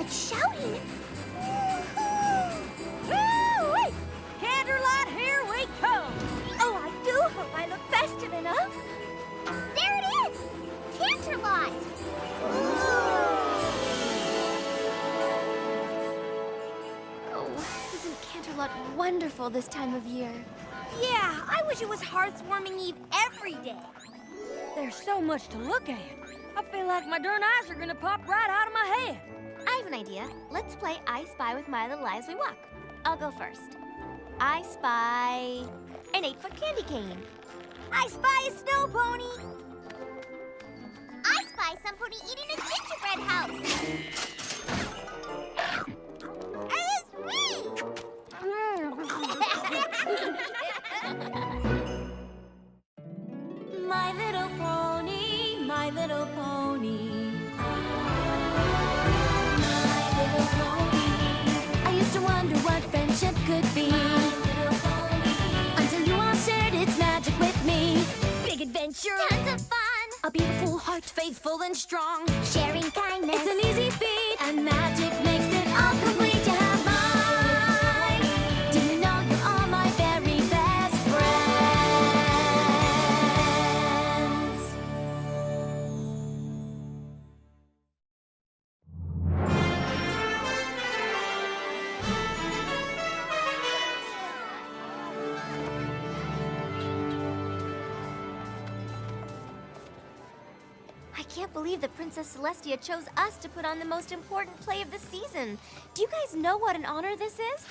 It's shouting. Woo-wee! Candlelight, here we come! Oh, I do hope I look festive enough. There it is! Canterlot! Oh, isn't Canterlot wonderful this time of year? Yeah, I wish it was Hearths warming Eve every day. There's so much to look at. I feel like my darn eyes are gonna pop right out of my head. I have an idea. Let's play I Spy with my little eye as we walk. I'll go first. I spy an 8-foot candy cane. I spy a snow pony. I spy somebody eating a gingerbread house. It's me! My little pony, my little pony. My little pony. I used to wonder what friendship could be. Until you all shared its magic with me. Big adventure. Tons of fun. A beautiful heart, faithful and strong. Sharing kindness. It's an easy feat. And magic makes it all complete. You have mine. Do you know you're all my very best friends? I can't believe that Princess Celestia chose us to put on the most important play of the season. Do you guys know what an honor this is?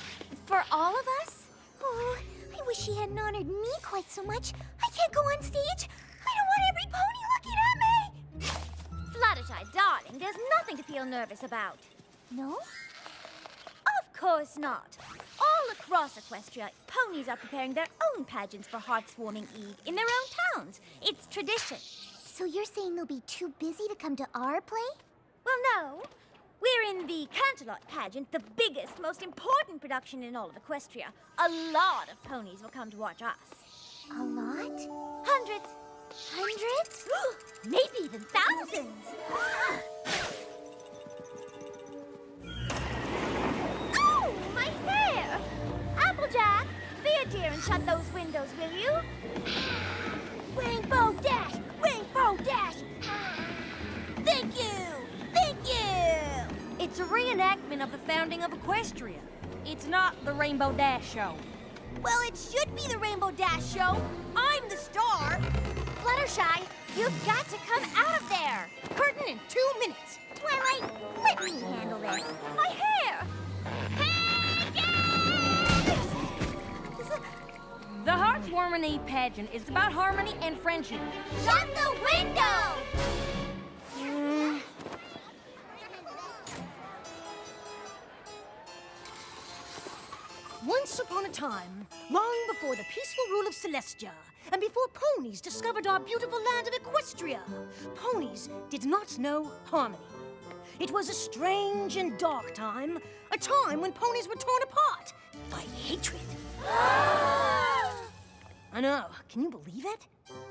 For all of us? Oh, I wish she hadn't honored me quite so much. I can't go on stage. I don't want every pony looking at me. Fluttershy, darling, there's nothing to feel nervous about. No? Of course not. All across Equestria, ponies are preparing their own pageants for Hearths Warming Eve in their own towns. It's tradition. So you're saying they'll be too busy to come to our play? Well, no. We're in the Canterlot pageant, the biggest, most important production in all of Equestria. A lot of ponies will come to watch us. A lot? Hundreds. Hundreds? Maybe even thousands. Oh, my hair! Applejack, be a dear and shut those windows, will you? Rainbow Dash! Rainbow Dash! Thank you! Thank you! It's a reenactment of the founding of Equestria. It's not the Rainbow Dash show. Well, it should be the Rainbow Dash show. I'm the star. Fluttershy, you've got to come out of there. Curtain in 2 minutes. Twilight, let me handle this. My hair! The Hearths Warming Eve pageant is about harmony and friendship. Shut the window! Once upon a time, long before the peaceful rule of Celestia, and before ponies discovered our beautiful land of Equestria, ponies did not know harmony. It was a strange and dark time, a time when ponies were torn apart by hatred. I know, can you believe it?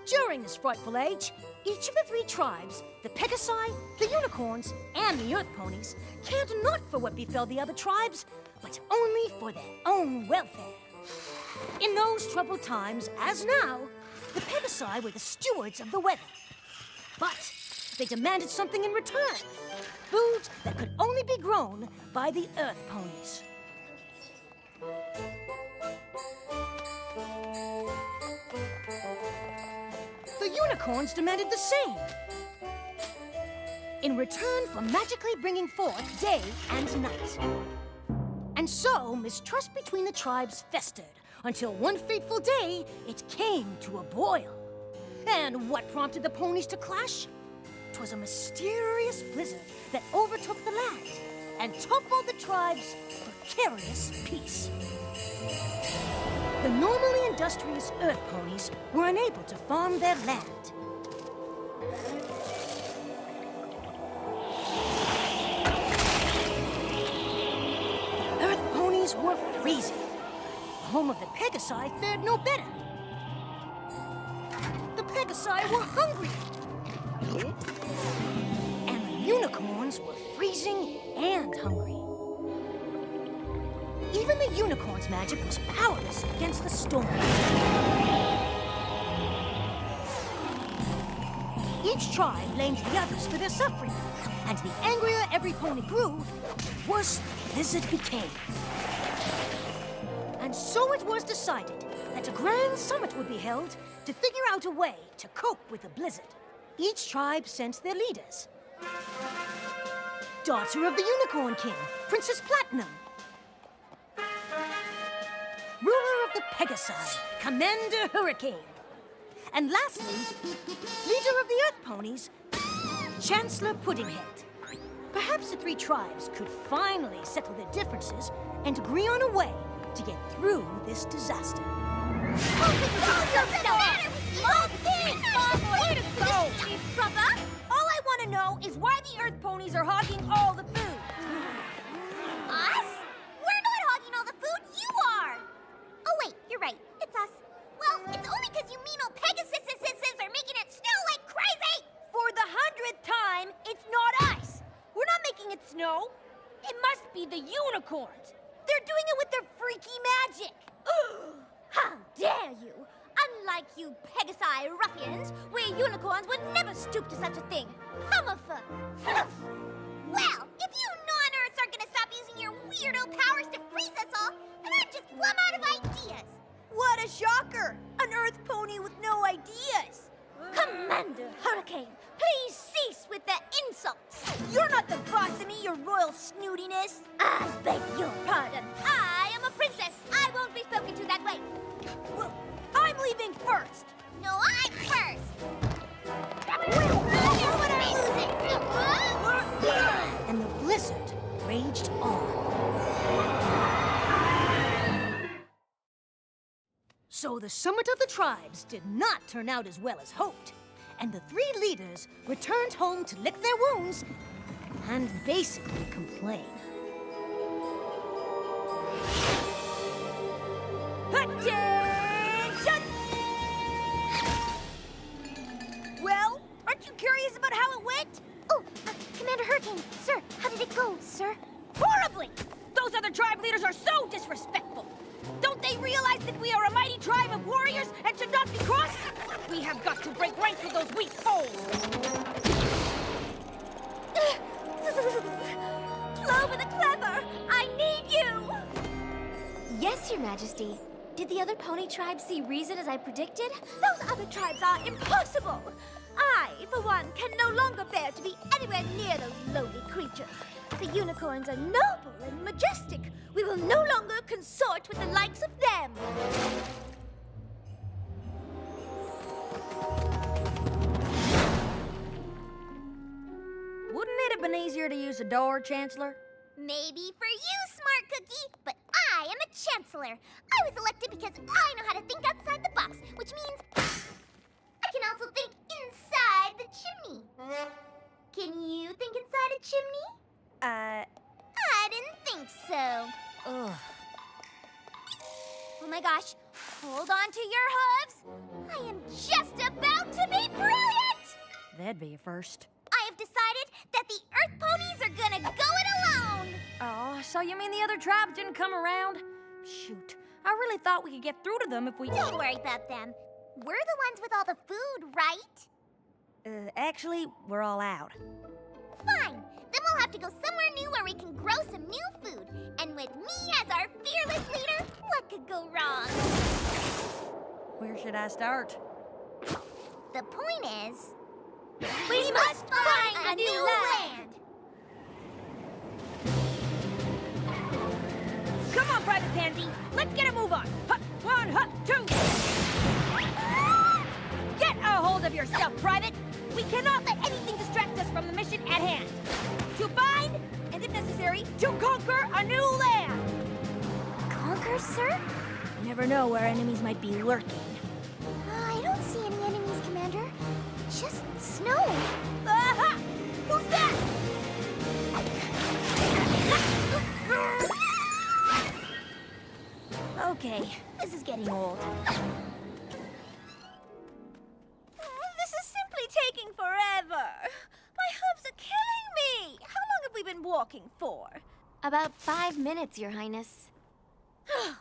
During this frightful age, each of the 3 tribes, the Pegasi, the Unicorns, and the Earth Ponies, cared not for what befell the other tribes, but only for their own welfare. In those troubled times, as now, the Pegasi were the stewards of the weather. But they demanded something in return, food that could only be grown by the Earth Ponies. The Unicorns demanded the same, in return for magically bringing forth day and night. And so, mistrust between the tribes festered, until one fateful day, it came to a boil. And what prompted the ponies to clash? 'Twas a mysterious blizzard that overtook the land and toppled the tribe's precarious peace. The normally industrious Earth Ponies were unable to farm their land. Earth Ponies were freezing. The home of the Pegasi fared no better. The Pegasi were hungry. And the Unicorns were freezing and hungry. Even the unicorn's magic was powerless against the storm. Each tribe blamed the others for their suffering, and the angrier every pony grew, the worse the blizzard became. And so it was decided that a grand summit would be held to figure out a way to cope with the blizzard. Each tribe sent their leaders. Daughter of the Unicorn King, Princess Platinum. Ruler of the Pegasi, Commander Hurricane. And lastly, leader of the Earth Ponies, Chancellor Puddinghead. Perhaps the three tribes could finally settle their differences and agree on a way to get through this disaster. All I want to know is why the Earth Ponies are hogging all the food. Us? We're not hogging all the food, you are! Oh wait, you're right, it's us. Well, it's only because you mean old Pegasuses are making it snow like crazy! For the 100th time, it's not us. We're not making it snow. It must be the unicorns. They're doing it with their freaky magic. How dare you! Unlike you Pegasi ruffians, we unicorns would never stoop to such a thing. Hummerfur! Well, if you non-Earths are gonna stop using your weirdo powers to freeze us all, then I'm just plumb out of ideas. What a shocker! An Earth Pony with no ideas. Commander Hurricane, please cease with the insults. You're not the boss of me, your royal snootiness. I beg your pardon. I am a princess. I won't be spoken to that way. Well, I'm leaving first. No, I'm first. And the blizzard raged on. So the summit of the tribes did not turn out as well as hoped, and the three leaders returned home to lick their wounds and basically complain. Attention! Well, aren't you curious about how it went? Oh, Commander Hurricane, sir, how did it go, sir? Horribly! Those other tribe leaders are so disrespectful. Don't they realize that we are a mighty tribe of warriors and should not be crossed? We have got to break ranks with those weak foes. Clover the Clever, I need you! Yes, Your Majesty. Did the other pony tribes see reason as I predicted? Those other tribes are impossible! I, for one, can no longer bear to be anywhere near those lowly creatures. The unicorns are noble and majestic. We will no longer consort with the likes of them. Wouldn't it have been easier to use a door, Chancellor? Maybe for you, Smart Cookie, but I am a Chancellor. I was elected because I know how to think outside the box, which means I can also think inside the chimney. Can you think inside a chimney? I didn't think so. Ugh. Oh my gosh, hold on to your hooves. I am just about to be brilliant! That'd be a first. I have decided that the Earth Ponies are gonna go it alone! Oh, so you mean the other tribes didn't come around? Shoot, I really thought we could get through to them if we... Don't worry about them. We're the ones with all the food, right? Actually, we're all out. Fine. Then we'll have to go somewhere new where we can grow some new food. And with me as our fearless leader, what could go wrong? Where should I start? The point is, we must find a new land! Come on, Private Pansy. Let's get a move on. Hup, one, hup, two. Get a hold of yourself, Private. We cannot let anything distract us from the mission at hand. To find, and if necessary, to conquer a new land. Conquer, sir? You never know where enemies might be lurking. I don't see any enemies, Commander. Just snow. Aha! Who's that? Okay, this is getting old. This is simply taking forever. My hooves are killing me. How long have we been walking? walking for? About 5 minutes, Your Highness.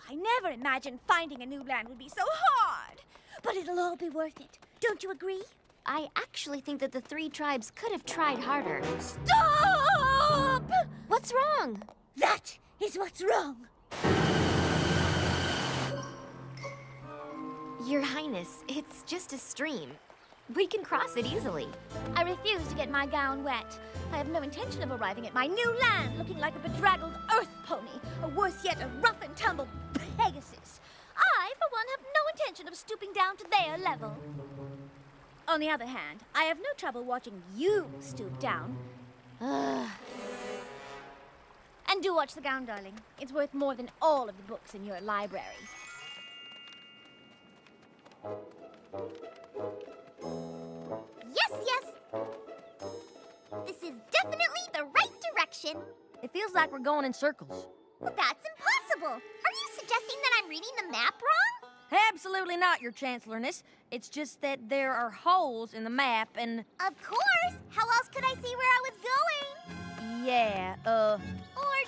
I never imagined finding a new land would be so hard. But it'll all be worth it. Don't you agree? I actually think that the 3 tribes could have tried harder. Stop! What's wrong? That is what's wrong. Your Highness, it's just a stream. We can cross it easily. I refuse to get my gown wet. I have no intention of arriving at my new land looking like a bedraggled earth pony, or worse yet, a rough and tumble Pegasus. I, for one, have no intention of stooping down to their level. On the other hand, I have no trouble watching you stoop down. And do watch the gown, darling. It's worth more than all of the books in your library. Yes, yes. This is definitely the right direction. It feels like we're going in circles. Well, that's impossible. Are you suggesting that I'm reading the map wrong? Absolutely not, Your Chancellorness. It's just that there are holes in the map and... Of course. How else could I see where I was going? yeah, Or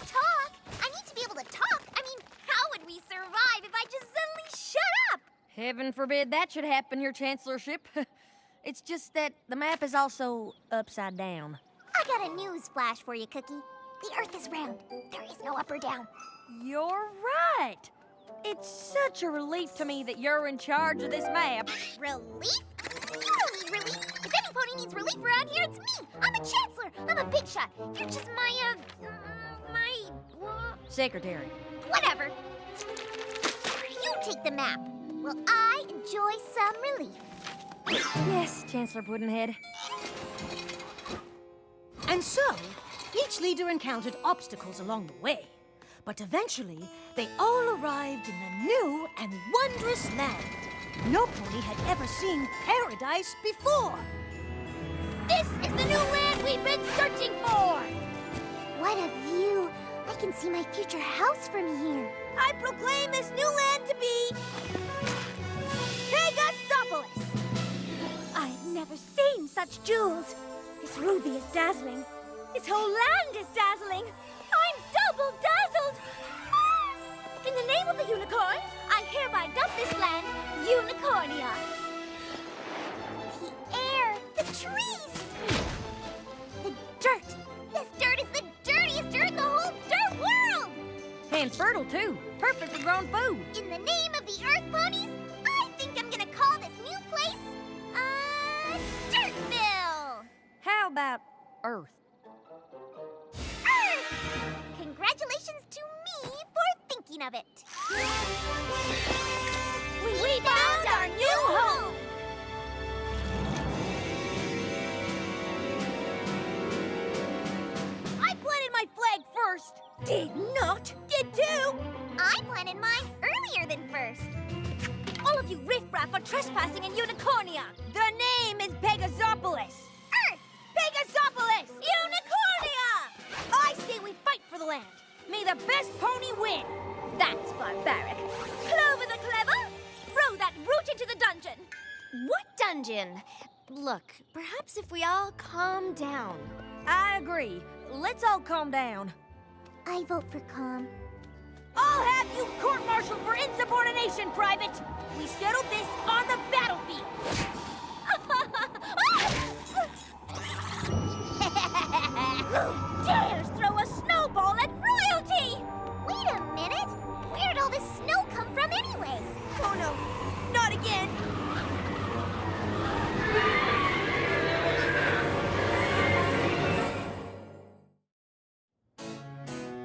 talk. I need to be able to talk. I mean, how would we survive if I just suddenly shut up? heaven forbid that should happen, Your Chancellorship. It's just that the map is also upside down. I got a news flash for you, Cookie. The Earth is round. There is no up or down. You're right. It's such a relief to me that you're in charge of this map. Relief? You don't need relief. If any pony needs relief around here, it's me. I'm a chancellor. I'm a big shot. You're just Secretary. whatever. You take the map. Well, I enjoy some relief. Yes, Chancellor Puddinhead. And so, each leader encountered obstacles along the way. But eventually, they all arrived in the new and wondrous land. No pony had ever seen paradise before. This is the new land we've been searching for. What a view. I can see my future house from here. I proclaim this new land to be... Pegasopolis! I've never seen such jewels. This ruby is dazzling. This whole land is dazzling. I'm double dazzled. In the name of the unicorns, I hereby dub this land Unicornia. The air, the trees, the dirt. This dirt is the dirtiest dirt in the whole dirt world. And fertile, too. Perfect for grown food. In the name of the Earth Ponies, I think I'm gonna call this new place, Dirtville. How about Earth? Earth! Congratulations to me for thinking of it. We found our new home! I planted my flag first. Did not. Did too. I planted mine earlier than first. All of you riffraff are trespassing in Unicornia. The name is Pegasopolis. Earth! Pegasopolis! Unicornia! I say we fight for the land. May the best pony win. That's barbaric. Clover the clever, throw that brute into the dungeon. What dungeon? Look, perhaps if we all calm down. I agree. Let's all calm down. I vote for calm. I'll have you court-martialed for insubordination, Private. We settled this on the battlefield. Who dares throw a snowball at royalty? Wait a minute! Where'd all this snow come from anyway? Oh no, not again.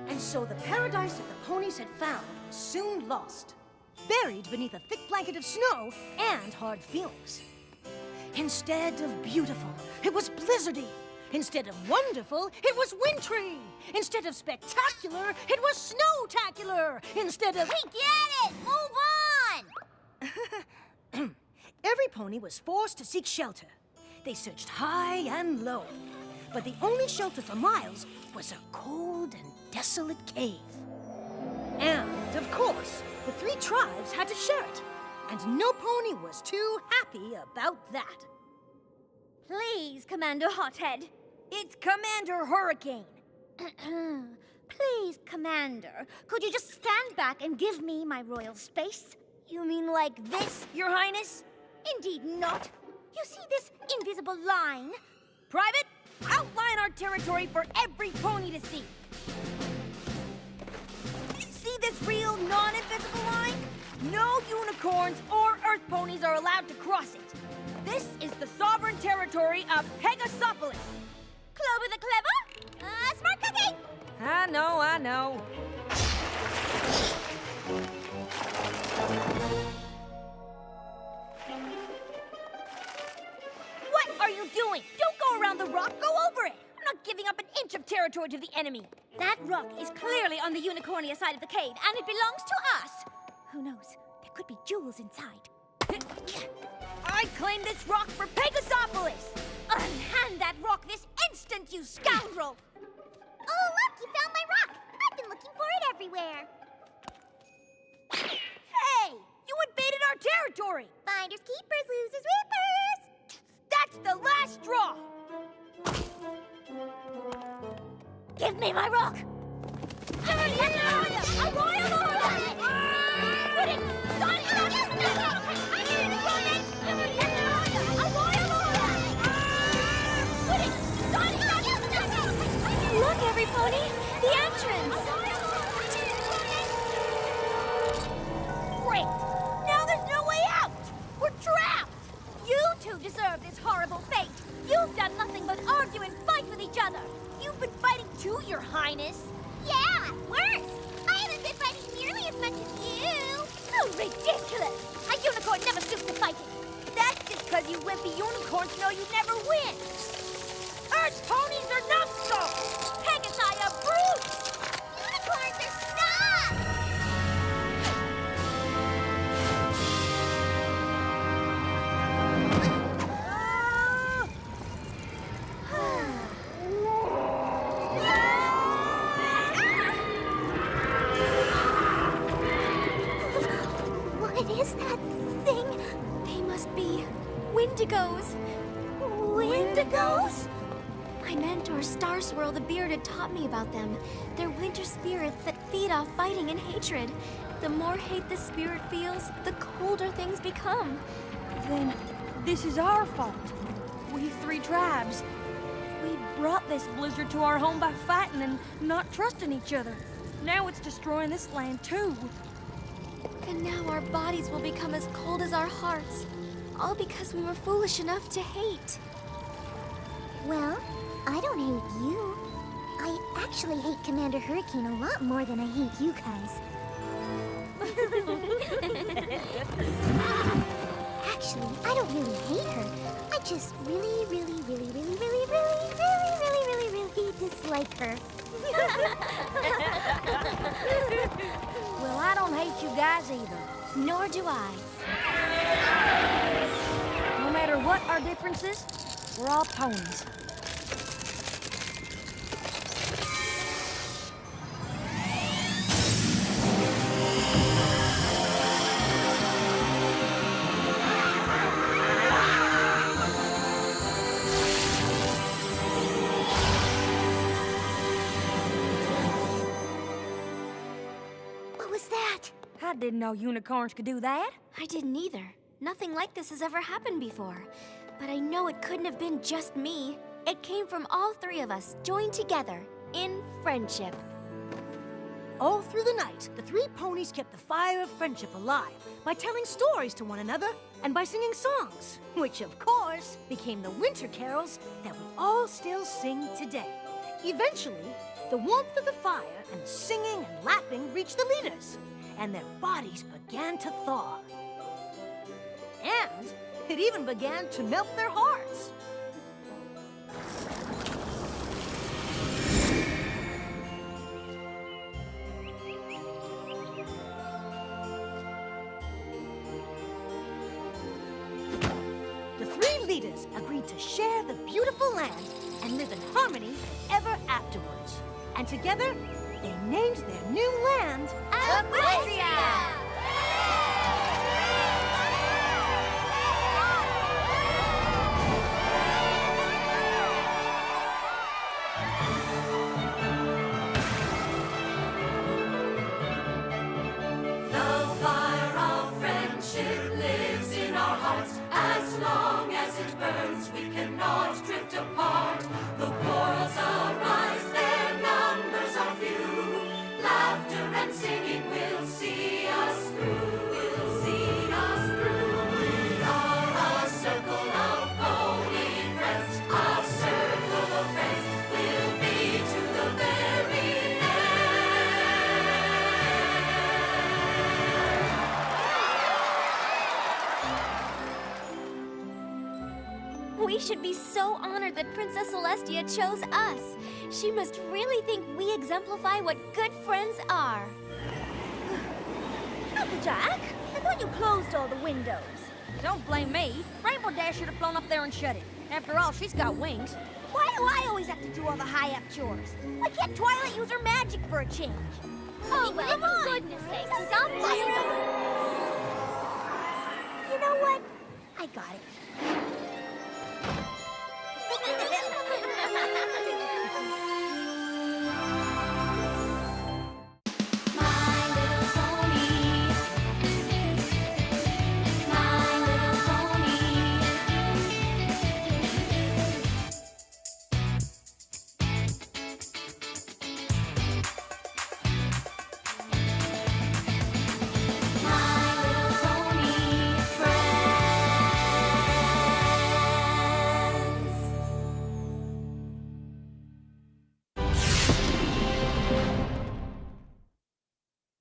And so the paradise that the ponies had found was soon lost, buried beneath a thick blanket of snow and hard feelings. Instead of beautiful, it was blizzardy. Instead of wonderful, it was wintry. Instead of spectacular, it was snowtacular. Instead of... We get it! Move on! Every pony was forced to seek shelter. They searched high and low, but the only shelter for miles was a cold and desolate cave. And, of course, the 3 tribes had to share it, and no pony was too happy about that. Please, Commander Hothead. It's Commander Hurricane. Please, Commander, could you just stand back and give me my royal space? You mean like this, Your Highness? Indeed not. You see this invisible line? Private, outline our territory for every pony to see. See this real, non-invisible line? No unicorns or earth ponies are allowed to cross it. This is the sovereign territory of Pegasopolis. Clover the clever? Smart cookie! I know. What are you doing? Don't go around the rock, go over it! I'm not giving up an inch of territory to the enemy. That rock is clearly on the unicornia side of the cave, and it belongs to us. Who knows? There could be jewels inside. I claim this rock for Pegasopolis! Unhand that rock this instant, you scoundrel! Oh, look, you found my rock! I've been looking for it everywhere. Hey! You invaded our territory! Finders keepers, losers weepers! That's the last straw! Give me my rock! A royal order! Put it! Look, every pony! The entrance! Great! Now there's no way out! We're trapped! You two deserve this horrible fate. You've done nothing but argue and fight with each other. You've been fighting too, Your Highness. Yeah, worse. I haven't been fighting nearly as much as you. How ridiculous! A unicorn never stoops to fighting. That's just because you wimpy unicorns know you never win. Earth ponies are numbskulls! Pegasi are brutes! Unicorns are snobs! What is that thing? They must be Wendigos. Wendigos? My mentor, Star Swirl the Beard, had taught me about them. They're winter spirits that feed off fighting and hatred. The more hate the spirit feels, the colder things become. Then this is our fault. We three tribes. We brought this blizzard to our home by fighting and not trusting each other. Now it's destroying this land too. And now our bodies will become as cold as our hearts. All because we were foolish enough to hate. Well, I don't hate you. I actually hate Commander Hurricane a lot more than I hate you guys. Actually, I don't really hate her. I just really dislike her. Well, I don't hate you guys either. Nor do I. No matter what our differences, we're all ponies. What was that? I didn't know unicorns could do that. I didn't either. Nothing like this has ever happened before. But I know it couldn't have been just me. It came from all three of us, joined together, in friendship. All through the night, the three ponies kept the fire of friendship alive by telling stories to one another and by singing songs, which of course became the winter carols that we all still sing today. Eventually, the warmth of the fire and singing and laughing reached the leaders, and their bodies began to thaw. And it even began to melt their hearts. The three leaders agreed to share the beautiful land and live in harmony ever afterwards. And together, they named their new land Equestria! should be so honored that Princess Celestia chose us. She must really think we exemplify what good friends are. Applejack, I thought you closed all the windows. Don't blame me. Rainbow Dash should have flown up there and shut it. After all, she's got wings. Why do I always have to do all the high-up chores? Why can't Twilight use her magic for a change? Oh, well, for goodness sake, stop playing. You know what? I got it.